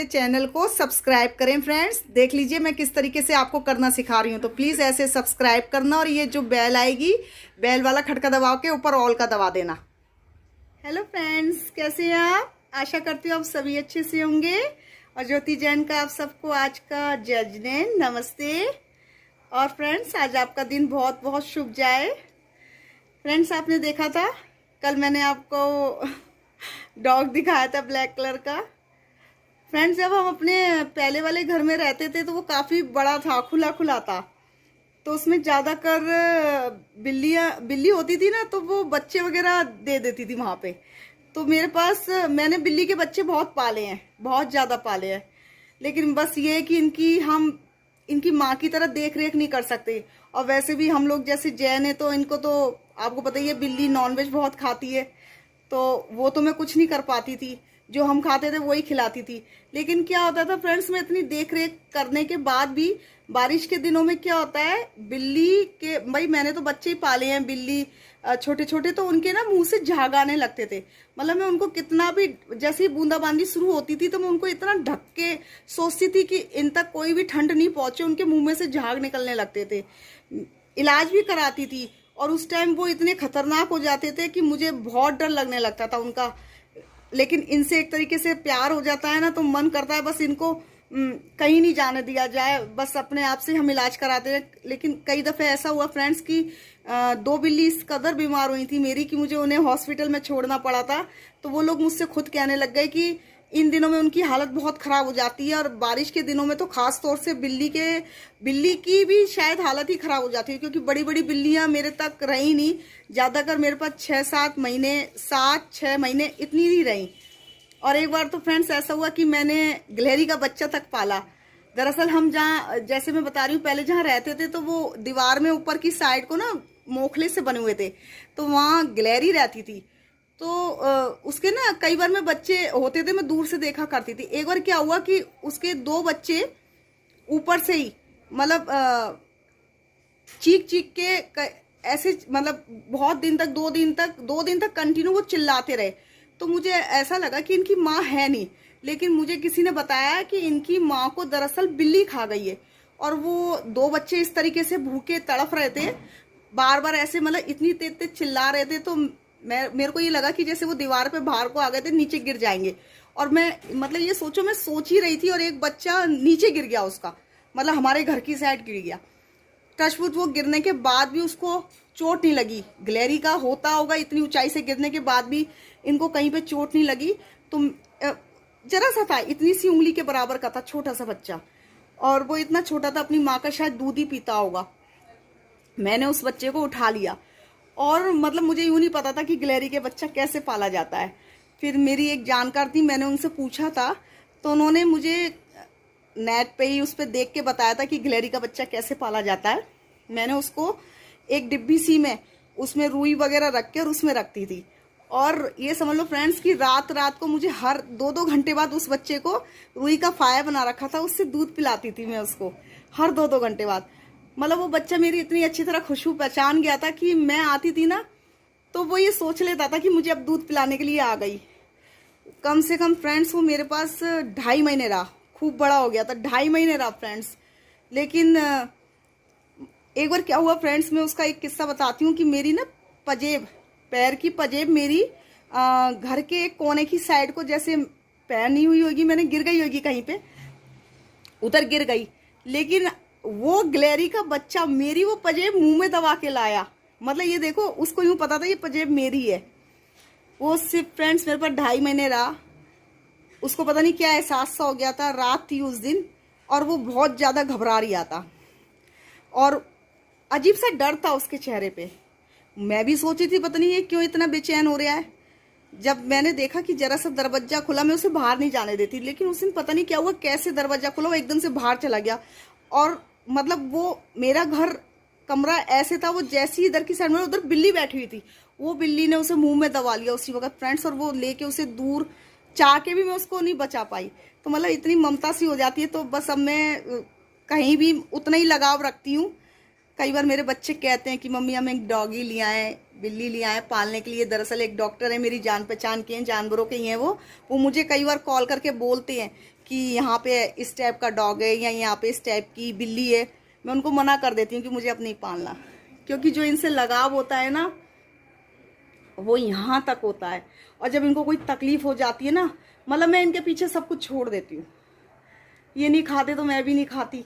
मेरे चैनल को सब्सक्राइब करें। फ्रेंड्स देख लीजिए मैं किस तरीके से आपको करना सिखा रही हूँ, तो प्लीज़ ऐसे सब्सक्राइब करना और ये जो बेल आएगी बेल वाला खटका दबा के ऊपर ऑल का दबा देना। हेलो फ्रेंड्स, कैसे हैं आप? आशा करती हूँ आप सभी अच्छे से होंगे। और ज्योति जैन का आप सबको आज का जय जैन नमस्ते। और फ्रेंड्स आज आपका दिन बहुत बहुत शुभ जाए। फ्रेंड्स आपने देखा था कल मैंने आपको डॉग दिखाया था ब्लैक कलर का। फ्रेंड्स जब हम अपने पहले वाले घर में रहते थे तो वो काफ़ी बड़ा था, खुला खुला था, तो उसमें ज़्यादातर बिल्ली होती थी ना, तो वो बच्चे वगैरह दे देती थी वहाँ पे। तो मेरे पास मैंने बिल्ली के बच्चे बहुत पाले हैं, बहुत ज़्यादा पाले हैं, लेकिन बस ये है कि इनकी माँ की तरह देख रेख नहीं कर सकते। और वैसे भी हम लोग जैसे जैन है तो इनको तो आपको पता ही है, बिल्ली नॉनवेज बहुत खाती है, तो वो तो मैं कुछ नहीं कर पाती थी, जो हम खाते थे वही खिलाती थी। लेकिन क्या होता था फ्रेंड्स, मैं इतनी देख रेख करने के बाद भी बारिश के दिनों में क्या होता है, बिल्ली के भाई मैंने तो बच्चे ही पाले हैं बिल्ली छोटे छोटे, तो उनके ना मुंह से झाग आने लगते थे। मतलब मैं उनको कितना भी, जैसे ही बूंदाबांदी शुरू होती थी तो मैं उनको इतना ढक के सोचती थी कि इन तक कोई भी ठंड नहीं पहुंचे, उनके मुंह में से झाग निकलने लगते थे। इलाज भी कराती थी और उस टाइम वो इतने खतरनाक हो जाते थे कि मुझे बहुत डर लगने लगता था उनका। लेकिन इनसे एक तरीके से प्यार हो जाता है ना, तो मन करता है बस इनको कहीं नहीं जाने दिया जाए, बस अपने आप से हम इलाज कराते रहे। लेकिन कई दफ़े ऐसा हुआ फ्रेंड्स कि दो बिल्ली इस कदर बीमार हुई थी मेरी कि मुझे उन्हें हॉस्पिटल में छोड़ना पड़ा था। तो वो लोग मुझसे खुद कहने लग गए कि इन दिनों में उनकी हालत बहुत ख़राब हो जाती है, और बारिश के दिनों में तो ख़ास तौर से बिल्ली की भी शायद हालत ही ख़राब हो जाती है, क्योंकि बड़ी बड़ी बिल्लियाँ मेरे तक रही नहीं, ज़्यादातर मेरे पास 6-7 महीने, 7-6 महीने इतनी ही रही। और एक बार तो फ्रेंड्स ऐसा हुआ कि मैंने गिलहरी का बच्चा तक पाला। दरअसल हम जहाँ, जैसे मैं बता रही हूँ, पहले जहाँ रहते थे तो वो दीवार में ऊपर की साइड को ना मोखले से बने हुए थे, तो वहाँ गिलहरी रहती थी। तो उसके ना कई बार मैं बच्चे होते थे, मैं दूर से देखा करती थी। एक बार क्या हुआ कि उसके 2 बच्चे ऊपर से ही मतलब चीख चीख के ऐसे, मतलब बहुत दिन तक, 2 दिन तक कंटिन्यू वो चिल्लाते रहे। तो मुझे ऐसा लगा कि इनकी माँ है नहीं, लेकिन मुझे किसी ने बताया कि इनकी माँ को दरअसल बिल्ली खा गई है। और वो 2 बच्चे इस तरीके से भूखे तड़फ रहे थे, बार बार ऐसे मतलब इतनी तेज तेज चिल्ला रहे थे। तो मेरे को ये लगा कि जैसे वो दीवार पे बाहर को आ गए थे, नीचे गिर जाएंगे। और मैं मतलब ये सोचो, मैं सोच ही रही थी और एक बच्चा नीचे गिर गया उसका, मतलब हमारे घर की साइड गिर गया। टचवुड वो गिरने के बाद भी उसको चोट नहीं लगी। गिलहरी का होता होगा, इतनी ऊंचाई से गिरने के बाद भी इनको कहीं पे चोट नहीं लगी। तो जरा सा था, इतनी सी उंगली के बराबर का था, छोटा सा बच्चा, और वो इतना छोटा था, अपनी माँ का शायद दूध ही पीता होगा। मैंने उस बच्चे को उठा लिया, और मतलब मुझे यूं नहीं पता था कि गिलहरी के बच्चा कैसे पाला जाता है। फिर मेरी एक जानकार थी, मैंने उनसे पूछा था, तो उन्होंने मुझे नेट पे ही उस पर देख के बताया था कि गिलहरी का बच्चा कैसे पाला जाता है। मैंने उसको एक डिब्बी सी में, उसमें रुई वगैरह रख के और उसमें रखती थी। और ये समझ लो फ्रेंड्स कि रात रात को मुझे हर 2-2 घंटे बाद उस बच्चे को रुई का फाया बना रखा था, उससे दूध पिलाती थी मैं उसको हर 2-2 घंटे बाद। मतलब वो बच्चा मेरी इतनी अच्छी तरह खुशबू पहचान गया था कि मैं आती थी ना, तो वो ये सोच लेता था कि मुझे अब दूध पिलाने के लिए आ गई। कम से कम फ्रेंड्स वो मेरे पास 2.5 महीने रहा, खूब बड़ा हो गया था, 2.5 महीने रहा फ्रेंड्स। लेकिन एक बार क्या हुआ फ्रेंड्स, मैं उसका एक किस्सा बताती हूँ कि मेरी ना पजेब, पैर की पजेब मेरी घर के एक कोने की साइड को जैसे पैर नहीं हुई होगी, मैंने गिर गई होगी कहीं पे, उधर गिर गई। लेकिन वो गिलहरी का बच्चा मेरी वो पजेब मुंह में दबा के लाया। मतलब ये देखो, उसको यूं पता था ये पजेब मेरी है। वो सिर्फ फ्रेंड्स मेरे पास 2.5 महीने रहा। उसको पता नहीं क्या एहसास सा हो गया था, रात थी उस दिन, और वो बहुत ज़्यादा घबरा रहा था, और अजीब सा डर था उसके चेहरे पे। मैं भी सोची थी पता नहीं ये क्यों इतना बेचैन हो रहा है। जब मैंने देखा कि जरा सा दरवाजा खुला, मैं उसे बाहर नहीं जाने देती, लेकिन उस दिन पता नहीं क्या हुआ, कैसे दरवाजा खुला, वो एकदम से बाहर चला गया। और मतलब वो मेरा घर कमरा ऐसे था, वो जैसी इधर की साइड में, उधर बिल्ली बैठी हुई थी, वो बिल्ली ने उसे मुंह में दबा लिया उसी वक्त फ्रेंड्स, और वो लेके उसे दूर, चाह के भी मैं उसको नहीं बचा पाई। तो मतलब इतनी ममता सी हो जाती है। तो बस अब मैं कहीं भी उतना ही लगाव रखती हूँ। कई बार मेरे बच्चे कहते हैं कि मम्मी हम एक डॉगी लिया है, बिल्ली लिया है पालने के लिए। दरअसल एक डॉक्टर है मेरी जान पहचान के हैं, जानवरों के ही हैं वो मुझे कई बार कॉल करके बोलते हैं कि यहाँ पे इस टाइप का डॉग है या यहाँ पे इस टाइप की बिल्ली है, मैं उनको मना कर देती हूँ कि मुझे अब नहीं पालना, क्योंकि जो इनसे लगाव होता है ना वो यहाँ तक होता है। और जब इनको कोई तकलीफ हो जाती है ना, मतलब मैं इनके पीछे सब कुछ छोड़ देती हूँ। ये नहीं खाते तो मैं भी नहीं खाती,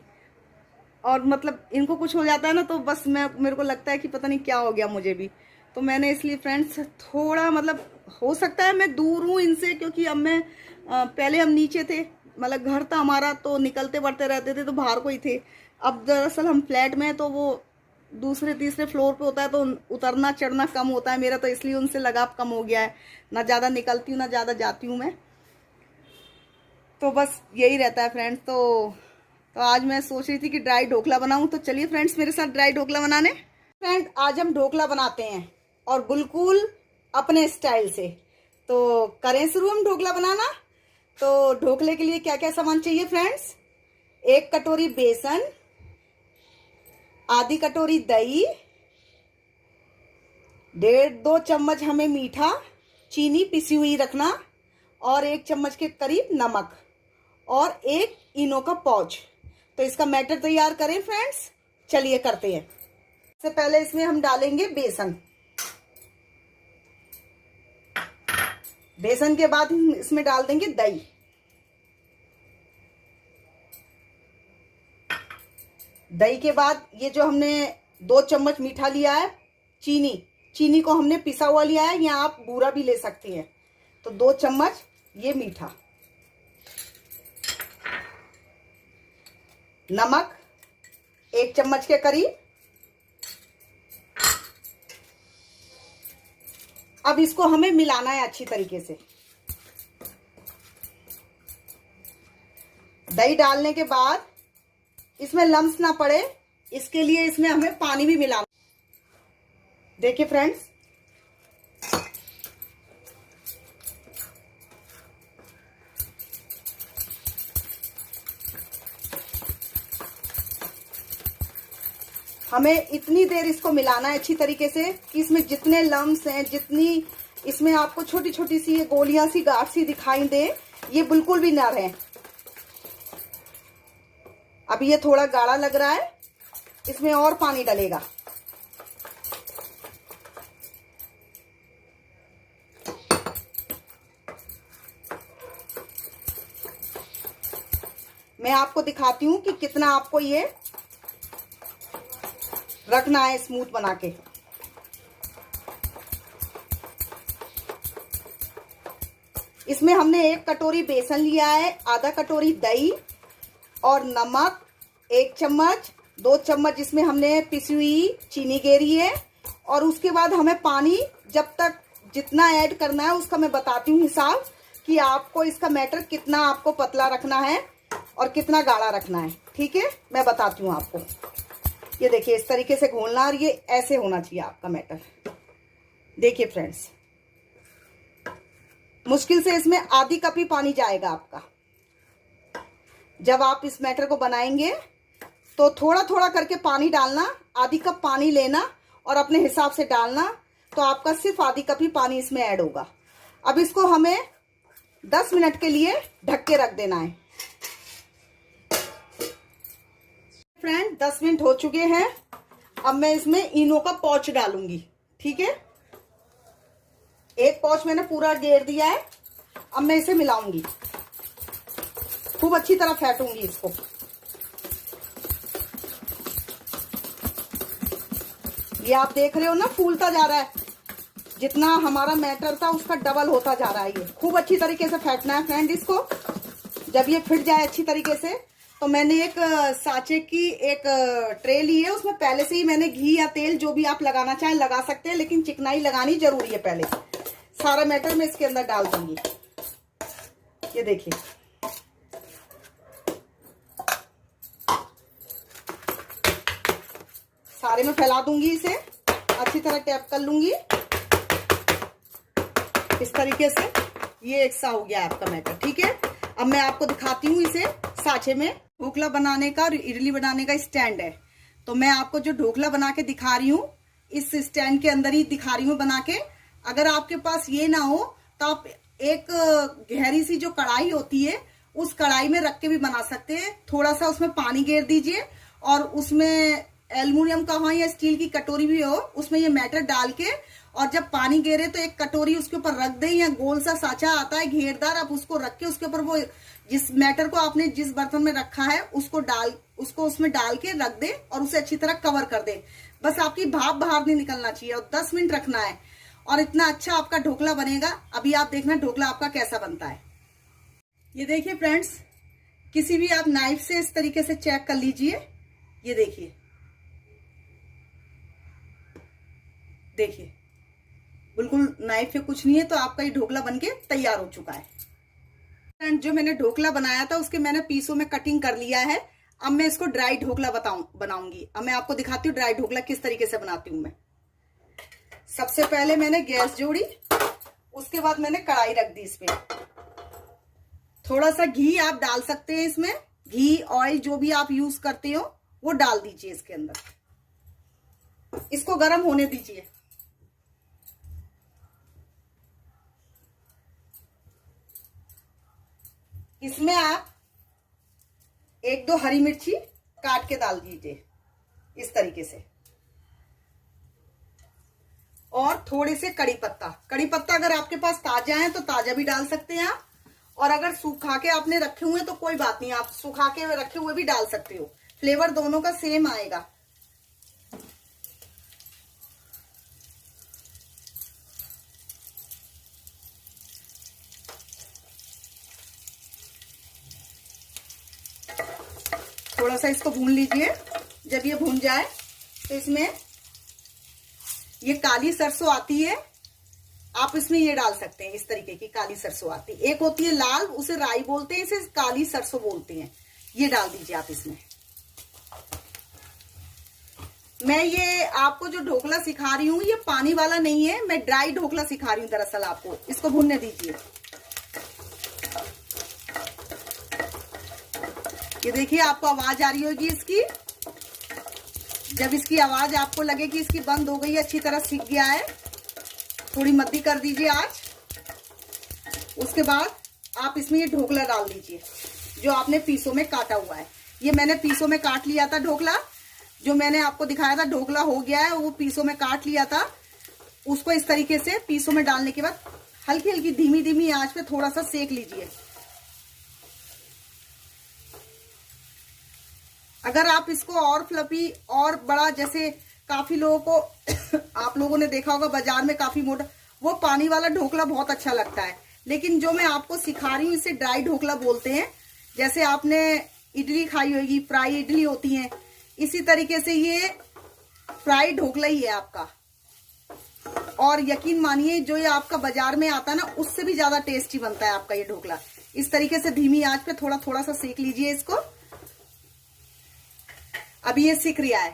और मतलब इनको कुछ हो जाता है ना तो बस मेरे को लगता है कि पता नहीं क्या हो गया मुझे भी। तो मैंने इसलिए फ्रेंड्स थोड़ा, मतलब हो सकता है मैं दूर हूँ इनसे, क्योंकि अब मैं पहले हम नीचे थे, मतलब घर था हमारा तो निकलते बढ़ते रहते थे तो बाहर को ही थे। अब दरअसल हम फ्लैट में हैं तो वो दूसरे तीसरे फ्लोर पे होता है तो उतरना चढ़ना कम होता है मेरा, तो इसलिए उनसे लगाव कम हो गया है। ना ज़्यादा निकलती हूँ ना ज़्यादा जाती हूँ मैं, तो बस यही रहता है फ्रेंड्स। तो आज मैं सोच रही थी कि ड्राई ढोकला बनाऊं, तो चलिए फ्रेंड्स मेरे साथ ड्राई ढोकला बनाने। फ्रेंड आज हम ढोकला बनाते हैं और बिल्कुल अपने स्टाइल से। तो करें शुरू हम ढोकला बनाना। तो ढोकले के लिए क्या क्या सामान चाहिए फ्रेंड्स? 1 कटोरी बेसन, आधी कटोरी दही, 1.5-2 चम्मच हमें मीठा, चीनी पिसी हुई रखना, और 1 चम्मच के करीब नमक, और 1 इनो का पाउच। तो इसका बैटर तैयार करें फ्रेंड्स, चलिए करते हैं। सबसे पहले इसमें हम डालेंगे बेसन। बेसन के बाद हम इसमें डाल देंगे दही। दही के बाद ये जो हमने 2 चम्मच मीठा लिया है, चीनी को हमने पिसा हुआ लिया है, या आप बूरा भी ले सकती हैं। तो 2 चम्मच ये मीठा, नमक 1 चम्मच के करीब। अब इसको हमें मिलाना है अच्छी तरीके से। दही डालने के बाद इसमें लम्स ना पड़े, इसके लिए इसमें हमें पानी भी मिलाना। देखिए फ्रेंड्स, हमें इतनी देर इसको मिलाना है अच्छी तरीके से कि इसमें जितने लम्स हैं, जितनी इसमें आपको छोटी छोटी सी ये गोलियां सी गांठ सी दिखाई दे, ये बिल्कुल भी ना रहे। अभी ये थोड़ा गाढ़ा लग रहा है, इसमें और पानी डलेगा। मैं आपको दिखाती हूं कि कितना आपको ये रखना है स्मूथ बना के। इसमें हमने 1 कटोरी बेसन लिया है, आधा कटोरी दही और नमक 1 चम्मच, 2 चम्मच इसमें हमने पिसी हुई चीनी गेरी है। और उसके बाद हमें पानी जब तक जितना ऐड करना है उसका मैं बताती हूँ हिसाब, कि आपको इसका मैटर कितना आपको पतला रखना है और कितना गाढ़ा रखना है। ठीक है, मैं बताती हूँ आपको। ये देखिए इस तरीके से घोलना, और ये ऐसे होना चाहिए आपका मैटर। देखिए फ्रेंड्स, मुश्किल से इसमें आधी कप ही पानी जाएगा आपका। जब आप इस मैटर को बनाएंगे तो थोड़ा थोड़ा करके पानी डालना, आधी कप पानी लेना और अपने हिसाब से डालना, तो आपका सिर्फ आधी कप ही पानी इसमें ऐड होगा। अब इसको हमें 10 मिनट के लिए ढक के रख देना है। फ्रेंड 10 मिनट हो चुके हैं। अब मैं इसमें इनो का पाउच डालूंगी। ठीक है, 1 पाउच मैंने पूरा घेर दिया है। अब मैं इसे मिलाऊंगी, खूब अच्छी तरह फेंटूंगी इसको। ये आप देख रहे हो ना, फूलता जा रहा है, जितना हमारा मैटर था उसका डबल होता जा रहा है। ये खूब अच्छी तरीके से फेंटना है फ्रेंड इसको। जब ये फिट जाए अच्छी तरीके से, तो मैंने एक साचे की एक ट्रे ली है, उसमें पहले से ही मैंने घी या तेल जो भी आप लगाना चाहें लगा सकते हैं, लेकिन चिकनाई लगानी जरूरी है। पहले सारा मैटर मैं इसके अंदर डाल दूंगी। ये देखिए, सारे में फैला दूंगी, इसे अच्छी तरह टैप कर लूंगी इस तरीके से। ये एक सा हो गया आपका मैटर। ठीक है, अब मैं आपको दिखाती हूँ इसे साचे में। ढोकला बनाने का और इडली बनाने का स्टैंड है, तो मैं आपको जो ढोकला बना के दिखा रही हूँ इस स्टैंड के अंदर ही दिखा रही हूँ बना के। अगर आपके पास ये ना हो तो आप एक गहरी सी जो कढ़ाई होती है उस कढ़ाई में रख के भी बना सकते हैं। थोड़ा सा उसमें पानी गेर दीजिए और उसमें एल्युमिनियम का हो या स्टील की कटोरी भी हो, उसमें ये मैटर डाल के, और जब पानी गेरे तो एक कटोरी उसके ऊपर रख दें, या गोल सा साचा आता है घेरदार, आप उसको रख के उसके ऊपर वो जिस मैटर को आपने जिस बर्तन में रखा है उसको उसमें डाल के रख दे और उसे अच्छी तरह कवर कर दे। बस आपकी भाप बाहर नहीं निकलना चाहिए और 10 मिनट रखना है और इतना अच्छा आपका ढोकला बनेगा। अभी आप देखना ढोकला आपका कैसा बनता है। ये देखिए फ्रेंड्स, किसी भी आप नाइफ से इस तरीके से चेक कर लीजिए। ये देखिए, देखिए बिल्कुल नाइफ पे कुछ नहीं है, तो आपका ये ढोकला बनके तैयार हो चुका है। फ्रेंड, जो मैंने ढोकला बनाया था उसके मैंने पीसों में कटिंग कर लिया है। अब मैं इसको ड्राई ढोकला बनाऊंगी। अब मैं आपको दिखाती हूँ ड्राई ढोकला किस तरीके से बनाती हूँ मैं। सबसे पहले मैंने गैस जोड़ी, उसके बाद मैंने कढ़ाई रख दी। इसमें थोड़ा सा घी आप डाल सकते हैं, इसमें घी ऑयल जो भी आप यूज करते हो वो डाल दीजिए इसके अंदर। इसको गर्म होने दीजिए। इसमें आप 1-2 हरी मिर्ची काट के डाल दीजिए इस तरीके से, और थोड़े से कड़ी पत्ता अगर आपके पास ताजा है तो ताजा भी डाल सकते हैं आप, और अगर सूखा के आपने रखे हुए हैं तो कोई बात नहीं, आप सूखा के रखे हुए भी डाल सकते हो। फ्लेवर दोनों का सेम आएगा। थोड़ा सा इसको भून लीजिए। जब ये भून जाए तो इसमें ये काली सरसों आती है, आप इसमें ये डाल सकते हैं। इस तरीके की काली सरसों आती है, एक होती है लाल, उसे राई बोलते हैं, इसे काली सरसों बोलते हैं। ये डाल दीजिए आप इसमें। मैं ये आपको जो ढोकला सिखा रही हूँ ये पानी वाला नहीं है, मैं ड्राई ढोकला सिखा रही हूँ दरअसल आपको। इसको भूनने दीजिए। ये देखिए, आपको आवाज आ रही होगी इसकी। जब इसकी आवाज आपको लगे कि इसकी बंद हो गई, अच्छी तरह सीख गया है, थोड़ी मद्दी कर दीजिए आज। उसके बाद आप इसमें ये ढोकला डाल दीजिए जो आपने पीसों में काटा हुआ है। ये मैंने पीसों में काट लिया था ढोकला, जो मैंने आपको दिखाया था ढोकला हो गया है, वो पीसों में काट लिया था। उसको इस तरीके से पीसों में डालने के बाद हल्की हल्की धीमी धीमी आंच पे थोड़ा सा सेक लीजिए। अगर आप इसको और फ्लफी और बड़ा, जैसे काफी लोगों को आप लोगों ने देखा होगा बाजार में काफी मोटा, वो पानी वाला ढोकला बहुत अच्छा लगता है। लेकिन जो मैं आपको सिखा रही हूँ इसे ड्राई ढोकला बोलते हैं। जैसे आपने इडली खाई होगी, फ्राई इडली होती है, इसी तरीके से ये फ्राई ढोकला ही है आपका। और यकीन मानिए जो ये आपका बाजार में आता है ना, उससे भी ज्यादा टेस्टी बनता है आपका ये ढोकला। इस तरीके से धीमी आंच पे थोड़ा थोड़ा सा सेक लीजिए इसको। अभी ये सीख रहा है।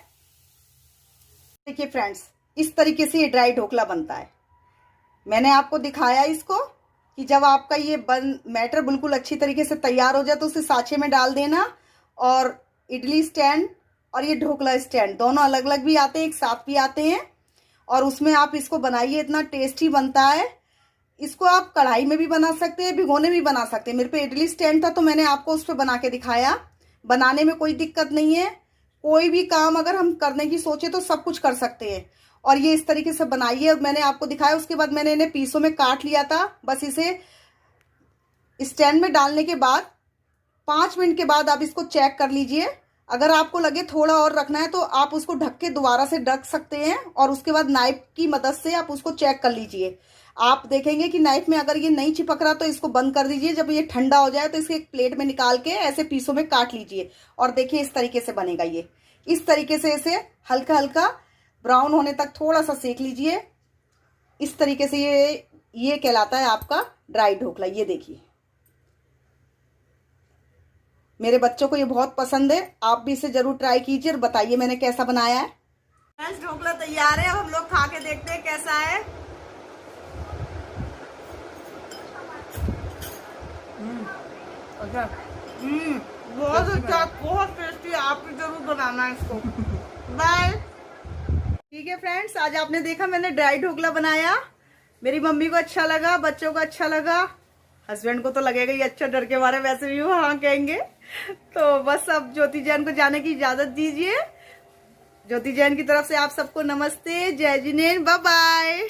देखिए फ्रेंड्स, इस तरीके से ये ड्राई ढोकला बनता है। मैंने आपको दिखाया इसको कि जब आपका ये मैटर बिल्कुल अच्छी तरीके से तैयार हो जाए तो उसे साँचे में डाल देना। और इडली स्टैंड और ये ढोकला स्टैंड दोनों अलग अलग भी आते हैं, एक साथ भी आते हैं, और उसमें आप इसको बनाइए, इतना टेस्टी बनता है। इसको आप कढ़ाई में भी बना सकते हैं, भिगोने भी बना सकते हैं। मेरे पे इडली स्टैंड था तो मैंने आपको उस पर बना के दिखाया। बनाने में कोई दिक्कत नहीं है, कोई भी काम अगर हम करने की सोचे तो सब कुछ कर सकते हैं। और ये इस तरीके से बनाइए, और मैंने आपको दिखाया। उसके बाद मैंने इन्हें पीसों में काट लिया था। बस इसे स्टैंड में डालने के बाद 5 मिनट के बाद आप इसको चेक कर लीजिए। अगर आपको लगे थोड़ा और रखना है तो आप उसको ढक के दोबारा से ढक सकते हैं, और उसके बाद नाइफ की मदद से आप उसको चेक कर लीजिए। आप देखेंगे कि नाइफ में अगर ये नहीं चिपक रहा तो इसको बंद कर दीजिए। जब ये ठंडा हो जाए तो इसे एक प्लेट में निकाल के ऐसे पीसों में काट लीजिए, और देखिए इस तरीके से बनेगा ये। इस तरीके से इसे हल्का हल्का ब्राउन होने तक थोड़ा सा सेक लीजिए। इस तरीके से ये कहलाता है आपका ड्राई ढोकला। ये देखिए, मेरे बच्चों को ये बहुत पसंद है। आप भी इसे जरूर ट्राई कीजिए और बताइए मैंने कैसा बनाया है। ढोकला तैयार है, अब हम लोग खा के देखते हैं कैसा है। बहुत अच्छा, बहुत टेस्टी। आप भी जरूर बनाना इसको। बाय। ठीक है फ्रेंड्स, आज आपने देखा मैंने ड्राई ढोकला बनाया। मेरी मम्मी को अच्छा लगा, बच्चों को अच्छा लगा, हस्बैंड को तो लगेगा ही अच्छा, डर के मारे, वैसे भी वो हाँ कहेंगे। तो बस अब ज्योति जैन को जाने की इजाजत दीजिए। ज्योति जैन की तरफ से आप सबको नमस्ते, जय जिनेंद्र, बाय बाय।